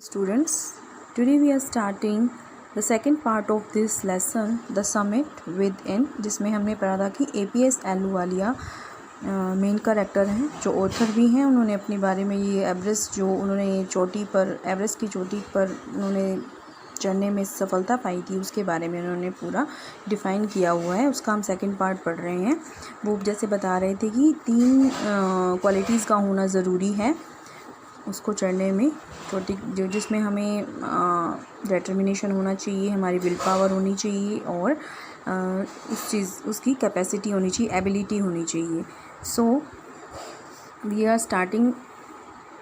Students, today we are starting the second part of this lesson, the summit within, जिसमें हमने पढ़ा था कि APS अहलूवालिया मेन कैरेक्टर हैं, जो ऑथर भी हैं। उन्होंने अपने बारे में ये एवरेस्ट जो उन्होंने एवरेस्ट की चोटी पर उन्होंने चढ़ने में सफलता पाई थी, उसके बारे में उन्होंने पूरा डिफ़ाइन किया हुआ है। उसका हम सेकंड पार्ट पढ़ रहे हैं। वो जैसे बता रहे थे कि 3 क्वालिटीज़ का होना ज़रूरी है उसको चढ़ने में, चोटी जो जिसमें हमें डिटर्मिनेशन होना चाहिए, हमारी विल पावर होनी चाहिए और उसकी कैपेसिटी होनी चाहिए, एबिलिटी होनी चाहिए। So we are starting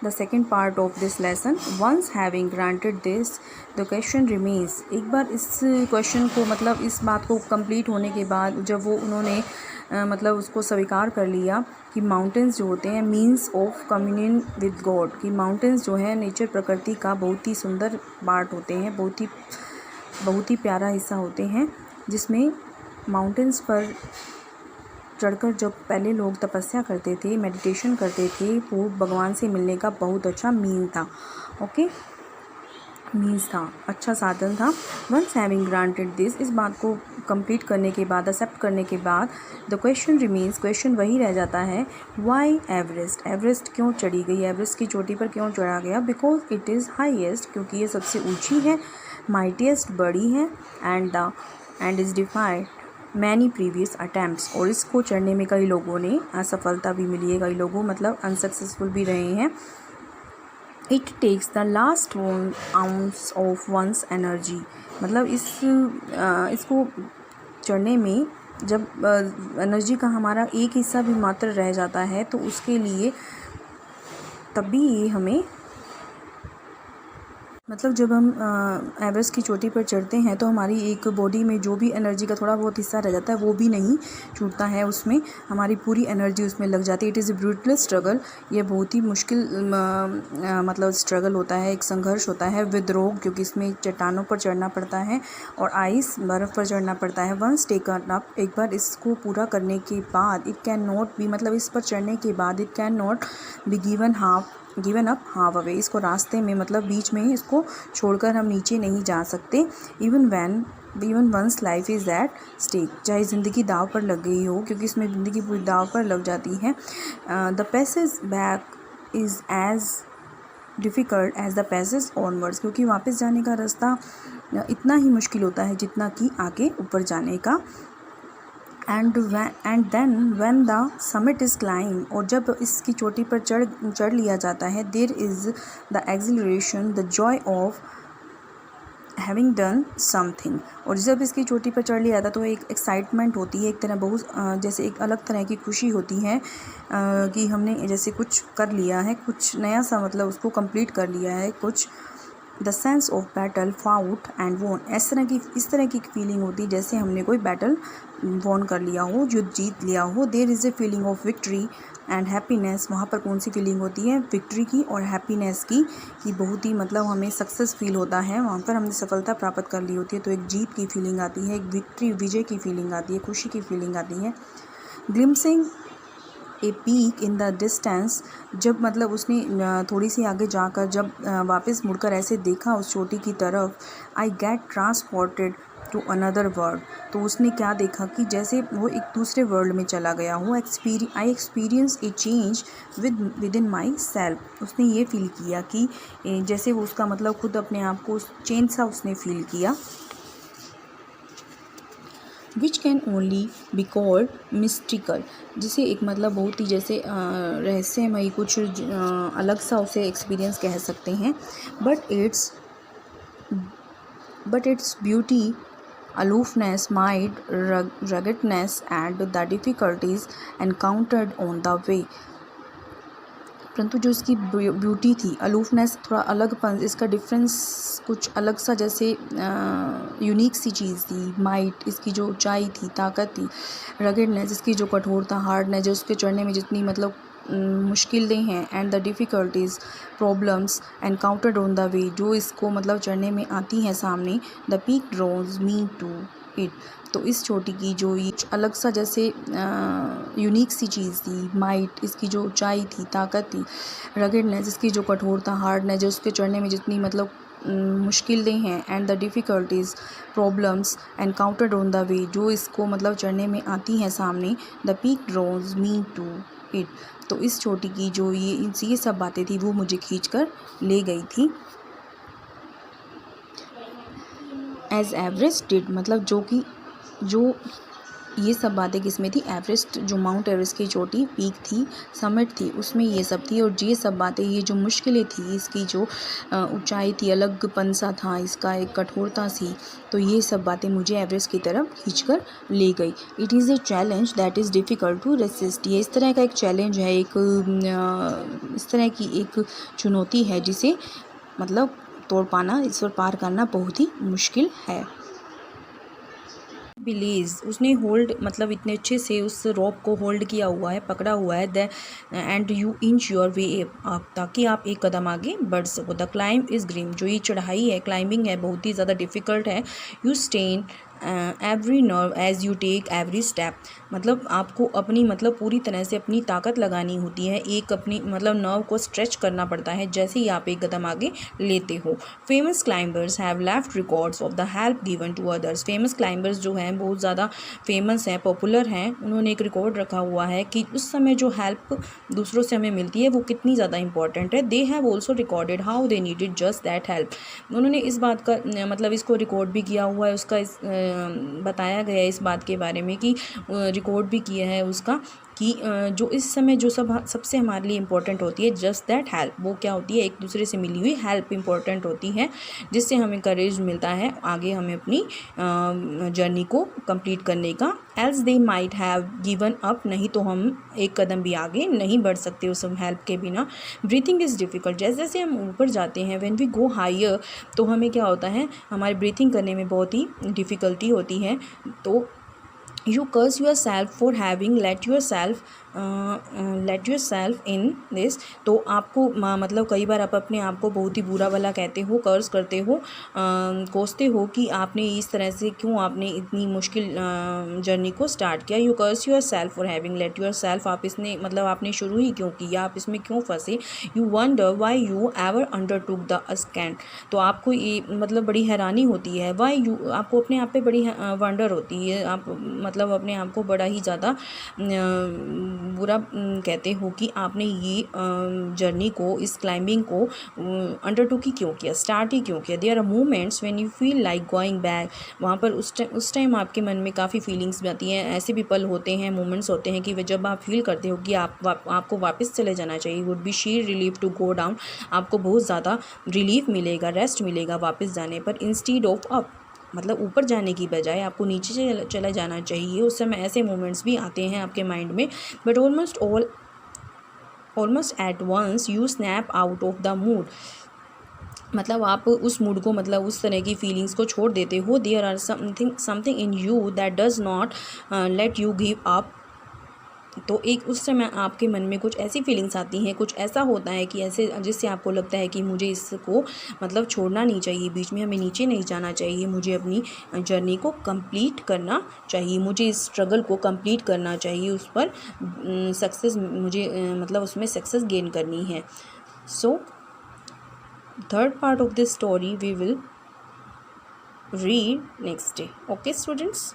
the second part of this lesson. Once having granted this, the question remains. एक बार इस क्वेश्चन को मतलब इस बात को कंप्लीट होने के बाद जब वो उन्होंने मतलब उसको स्वीकार कर लिया कि माउंटेन्स जो होते हैं means of communion with God, कि माउंटेन्स जो है नेचर प्रकृति का बहुत ही सुंदर पार्ट होते हैं, बहुत ही प्यारा हिस्सा होते हैं, जिसमें माउंटेन्स पर चढ़कर जब पहले लोग तपस्या करते थे, मेडिटेशन करते थे, वो भगवान से मिलने का बहुत अच्छा मीन्स था, अच्छा साधन था। वंस हैविंग ग्रांटेड दिस, इस बात को कंप्लीट करने के बाद, एक्सेप्ट करने के बाद, द क्वेश्चन रिमेन्स, क्वेश्चन वही रह जाता है, वाई एवरेस्ट, एवरेस्ट क्यों चढ़ी गई, एवरेस्ट की चोटी पर क्यों चढ़ा गया। बिकॉज इट इज़ हाईएस्ट, क्योंकि ये सबसे ऊंची है, माइटीएस्ट बड़ी है, and is डिफाइड many previous attempts, और इसको चढ़ने में कई लोगों ने असफलता भी मिली है, कई लोगों मतलब अनसक्सेसफुल भी रहे हैं। It takes the last 1 ounce of one's energy, मतलब इसको चढ़ने में जब एनर्जी का हमारा एक हिस्सा भी मात्र रह जाता है, तो उसके लिए तब भी ये हमें मतलब जब हम एवरेस्ट की चोटी पर चढ़ते हैं तो हमारी एक बॉडी में जो भी एनर्जी का थोड़ा बहुत हिस्सा रह जाता है वो भी नहीं छूटता है, उसमें हमारी पूरी एनर्जी उसमें लग जाती है। It is A brutal struggle, ये बहुत ही मुश्किल मतलब स्ट्रगल होता है, एक संघर्ष होता है विद रॉक, क्योंकि इसमें चट्टानों पर चढ़ना पड़ता है और आइस बर्फ़ पर चढ़ना पड़ता है। वंस टेकन अप, एक बार इसको पूरा करने के बाद, इट कैन नॉट बी, मतलब इस पर चढ़ने के बाद it can not be given up half away, इसको रास्ते में मतलब बीच में ही इसको छोड़कर हम नीचे नहीं जा सकते। Even once life is at stake, चाहे ज़िंदगी दाव पर लग गई हो, क्योंकि इसमें ज़िंदगी पूरी दाव पर लग जाती है। The passage back is as difficult as the passage onwards, क्योंकि वापस जाने का रास्ता इतना ही मुश्किल होता है जितना कि आगे ऊपर जाने का। And then when the summit is climb, और जब इसकी चोटी पर चढ़ लिया जाता है, there is the exhilaration, the joy of having done something, और जब इसकी चोटी पर चढ़ लिया जाता है तो एक एक्साइटमेंट होती है, एक तरह बहुत जैसे एक अलग तरह की खुशी होती है कि हमने जैसे कुछ कर लिया है, कुछ नया सा मतलब उसको कंप्लीट कर लिया है कुछ। The sense of battle fought and won, इस तरह की फीलिंग होती है जैसे हमने कोई बैटल वॉन कर लिया हो, युद्ध जीत लिया हो। There is a feeling of victory and happiness, वहाँ पर कौन सी फीलिंग होती है, विक्ट्री की और हैप्पीनेस की, कि बहुत ही मतलब हमें सक्सेस फील होता है, वहाँ पर हमने सफलता प्राप्त कर ली होती है, तो एक जीत की फीलिंग आती है, एक विजय की फीलिंग आती है, खुशी की फीलिंग आती है। Glimpsing a peak in the distance, जब मतलब उसने थोड़ी सी आगे जाकर जब वापस मुड़कर ऐसे देखा उस चोटी की तरफ, I get transported to another world, तो उसने क्या देखा कि जैसे वो एक दूसरे वर्ल्ड में चला गया हो। I experience A change with in my self, उसने ये फील किया कि जैसे वो उसका मतलब खुद अपने आप को चेंज सा उसने फील किया। Which can only be called mystical, जिसे एक मतलब बहुत ही जैसे रहस्यमयी कुछ अलग सा उसे एक्सपीरियंस कह सकते हैं। But its beauty, aloofness, might, ruggedness and the difficulties encountered on the way, परंतु जो इसकी ब्यूटी थी, अलूफनेस, थोड़ा अलगपन, इसका डिफरेंस कुछ अलग सा जैसे यूनिक सी चीज़ थी। माइट, इसकी जो ऊंचाई थी, ताकत थी। रगेडनेस, इसकी जो कठोरता, हार्डनेस, जो उसके चढ़ने में जितनी मतलब मुश्किलें हैं। And the difficulties, problems encountered on the way, जो इसको मतलब चढ़ने में आती हैं सामने। The peak draws me to it. तो इस चोटी की जो ये अलग सा जैसे यूनिक सी चीज़ थी, माइट, इसकी जो ऊंचाई थी, ताकत थी, रगेडनेस, इसकी जो कठोरता, हार्डनेस, जो उसके चढ़ने में जितनी मतलब मुश्किलें हैं, and the difficulties, problems encountered on the way, जो इसको मतलब चढ़ने में आती हैं सामने, the peak draws me to it. तो इस चोटी की जो ये सब बातें थी वो मुझे खींच कर ले गई थी। एज एवरेस्ट डिड, मतलब जो ये सब बातें किसमें थी, एवरेस्ट, जो माउंट एवरेस्ट की चोटी, पीक थी, समिट थी, उसमें ये सब थी। और ये सब बातें, ये जो मुश्किलें थी, इसकी जो ऊंचाई थी, अलगपन सा था इसका, एक कठोरता सी, तो ये सब बातें मुझे एवरेस्ट की तरफ खींचकर ले गई। It is a challenge that is difficult to resist, ये इस तरह का एक चैलेंज है, इस तरह की एक चुनौती है जिसे मतलब तोड़ पाना, इस पर पार करना बहुत ही मुश्किल है। बिलीज, उसने होल्ड मतलब इतने अच्छे से उस रॉप को होल्ड किया हुआ है, पकड़ा हुआ है, the end you inch your way up, ताकि आप एक कदम आगे बढ़ सको। द क्लाइंब इज़ ग्रीम, जो ये चढ़ाई है, क्लाइंबिंग है, बहुत ही ज़्यादा डिफ़िकल्ट है। You strain every nerve as you take every step, मतलब आपको अपनी मतलब पूरी तरह से अपनी ताकत लगानी होती है, एक अपनी मतलब नर्व को स्ट्रेच करना पड़ता है जैसे ही आप एक कदम आगे लेते हो। Famous climbers have left records of the help given to others, famous climbers जो हैं बहुत ज़्यादा फेमस हैं, पॉपुलर हैं, उन्होंने एक रिकॉर्ड रखा हुआ है कि उस समय जो हेल्प दूसरों से हमें मिलती है वो कितनी ज़्यादा इंपॉर्टेंट है। They have also recorded how they needed just that help, उन्होंने इस बात का मतलब इसको रिकॉर्ड भी किया हुआ है, उसका बताया गया है इस बात के बारे में कि रिकॉर्ड भी किया है उसका कि जो इस समय जो सबसे हमारे लिए इम्पोर्टेंट होती है, जस्ट दैट हेल्प, वो क्या होती है, एक दूसरे से मिली हुई हेल्प इम्पोर्टेंट होती है, जिससे हमें करेज मिलता है आगे हमें अपनी जर्नी को कंप्लीट करने का। Else they might have given up, नहीं तो हम एक कदम भी आगे नहीं बढ़ सकते उस हेल्प के बिना। ब्रीथिंग इज़ डिफ़िकल्ट, जैसे जैसे हम ऊपर जाते हैं, व्हेन वी गो हायर, तो हमें क्या होता है, हमारे ब्रीथिंग करने में बहुत ही डिफ़िकल्टी होती है। तो you curse yourself for having let yourself in this, तो आपको मतलब कई बार आप अपने आप को बहुत ही बुरा भला कहते हो, कर्ज करते हो, कोसते हो कि आपने इस तरह से क्यों आपने इतनी मुश्किल जर्नी को स्टार्ट किया। You curse yourself for having let yourself, आप इसने मतलब आपने शुरू ही क्यों किया, आप इसमें क्यों फंसे। You wonder why you ever undertook the ascent, तो आपको ये मतलब बड़ी हैरानी होती है, वाई यू, आपको अपने आप पे बड़ी वंडर होती है, आप मतलब अपने आप को बड़ा ही ज़्यादा बुरा कहते हो कि आपने ये जर्नी को, इस क्लाइंबिंग को अंडरटुक ही क्यों किया, स्टार्ट ही क्यों किया। There are moments when you feel like going back, वहाँ पर उस टाइम आपके मन में काफ़ी फीलिंग्स भी आती हैं, ऐसे भी पल होते हैं, मोमेंट्स होते हैं कि जब आप फील करते हो कि आपको वापस चले जाना चाहिए, would be sheer relief to go down, आपको बहुत ज़्यादा रिलीफ मिलेगा, रेस्ट मिलेगा वापस जाने पर, इंस्टीड ऑफ अप, मतलब ऊपर जाने की बजाय आपको नीचे चला जाना चाहिए। उस समय ऐसे मोमेंट्स भी आते हैं आपके माइंड में, but almost at once you snap out of the mood, मतलब आप उस मूड को, मतलब उस तरह की फीलिंग्स को छोड़ देते हो। There are something in you that does not let you give up, तो एक उस समय आपके मन में कुछ ऐसी फीलिंग्स आती हैं, कुछ ऐसा होता है कि ऐसे जिससे आपको लगता है कि मुझे इसको मतलब छोड़ना नहीं चाहिए, बीच में हमें नीचे नहीं जाना चाहिए, मुझे अपनी जर्नी को कंप्लीट करना चाहिए, मुझे इस स्ट्रगल को कंप्लीट करना चाहिए, उस पर सक्सेस मुझे मतलब उसमें सक्सेस गेन करनी है। So third part of this story we will read next day. Okay students.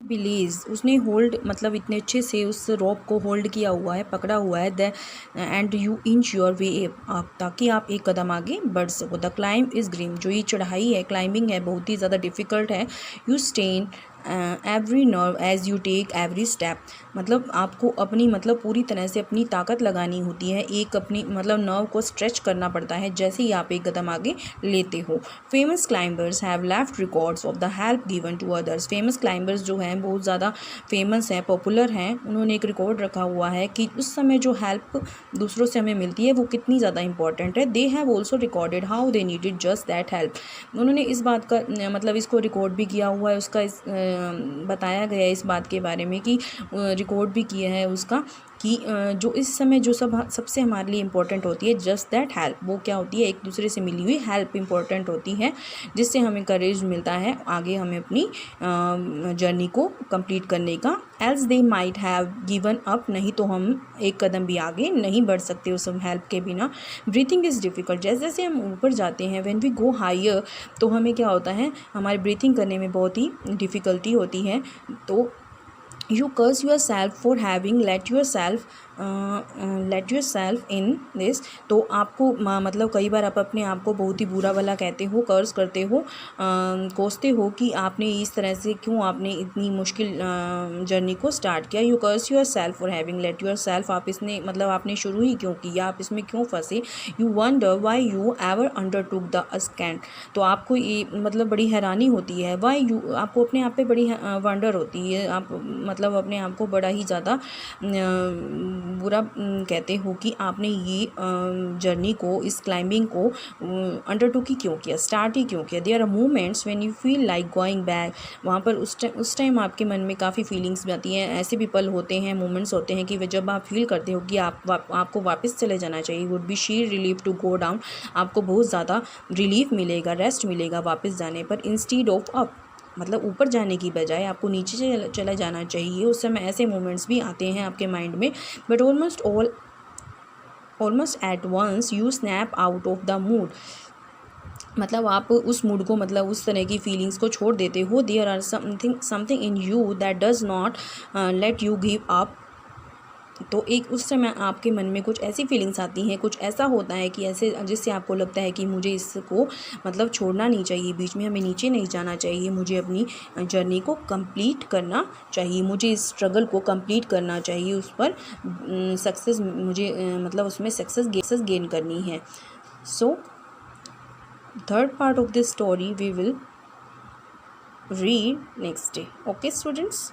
बिलीज, उसने होल्ड मतलब इतने अच्छे से उस रॉप को होल्ड किया हुआ है, पकड़ा हुआ है, the end you inch your way up, ताकि आप एक कदम आगे बढ़ सको। द क्लाइंब इज़ ग्रीम, जो ये चढ़ाई है, क्लाइंबिंग है, बहुत ही ज़्यादा डिफ़िकल्ट है। You strain every nerve as you take every step, मतलब आपको अपनी मतलब पूरी तरह से अपनी ताकत लगानी होती है, एक अपनी मतलब नर्व को स्ट्रेच करना पड़ता है जैसे ही आप एक कदम आगे लेते हो। Famous climbers have left records of the help given to others, famous climbers जो हैं बहुत ज़्यादा फेमस हैं, पॉपुलर हैं, उन्होंने एक रिकॉर्ड रखा हुआ है कि उस समय जो हेल्प दूसरों से हमें मिलती है वो कितनी ज़्यादा इंपॉर्टेंट है। They have also recorded how they needed just that help, उन्होंने इस बात का मतलब इसको रिकॉर्ड भी किया हुआ है, उसका बताया गया है इस बात के बारे में कि रिकॉर्ड भी किया है उसका कि जो इस समय जो सबसे हमारे लिए इम्पोर्टेंट होती है, जस्ट दैट हेल्प, वो क्या होती है, एक दूसरे से मिली हुई हेल्प इम्पोर्टेंट होती है, जिससे हमें करेज मिलता है आगे हमें अपनी जर्नी को कंप्लीट करने का। Else they might have given up, नहीं तो हम एक कदम भी आगे नहीं बढ़ सकते उस हेल्प के बिना। ब्रीथिंग इज़ डिफ़िकल्ट, जैसे जैसे हम ऊपर जाते हैं, व्हेन वी गो हायर, तो हमें क्या होता है, हमारे ब्रीथिंग करने में बहुत ही डिफ़िकल्टी होती है। तो you curse yourself for having let yourself in this, तो आपको मतलब कई बार आप अपने आप को बहुत ही बुरा भला कहते हो, कर्ज करते हो, कोसते हो कि आपने इस तरह से क्यों आपने इतनी मुश्किल जर्नी को स्टार्ट किया। You curse yourself for having let yourself, आप इसने मतलब आपने शुरू ही क्यों किया, आप इसमें क्यों फंसे। You wonder why you ever undertook the scanned, तो आपको ये मतलब बड़ी हैरानी होती है, वाई यू, आपको अपने आप पे बड़ी वंडर होती है, आप मतलब अपने आप को बड़ा ही ज़्यादा बुरा कहते हो कि आपने ये जर्नी को, इस क्लाइंबिंग को अंडरटुक ही क्यों किया, स्टार्ट ही क्यों किया। There are moments when you feel like going back, वहाँ पर उस टाइम आपके मन में काफ़ी फीलिंग्स भी आती हैं, ऐसे भी पल होते हैं, मोमेंट्स होते हैं कि जब आप फील करते हो कि आपको वापस चले जाना चाहिए, would be sheer relief to go down, आपको बहुत ज़्यादा रिलीफ मिलेगा, रेस्ट मिलेगा वापस जाने पर, इंस्टीड ऑफ अप, मतलब ऊपर जाने की बजाय आपको नीचे चला जाना चाहिए। उस समय ऐसे मोमेंट्स भी आते हैं आपके माइंड में, but almost at once you snap out of the mood, मतलब आप उस मूड को, मतलब उस तरह की फीलिंग्स को छोड़ देते हो। There are something in you that does not let you give up, तो एक उस समय आपके मन में कुछ ऐसी फीलिंग्स आती हैं, कुछ ऐसा होता है कि ऐसे जिससे आपको लगता है कि मुझे इसको मतलब छोड़ना नहीं चाहिए, बीच में हमें नीचे नहीं जाना चाहिए, मुझे अपनी जर्नी को कंप्लीट करना चाहिए, मुझे इस स्ट्रगल को कंप्लीट करना चाहिए, उस पर सक्सेस मुझे मतलब उसमें सक्सेस गेन करनी है। So third part of this story we will read next day. Okay students.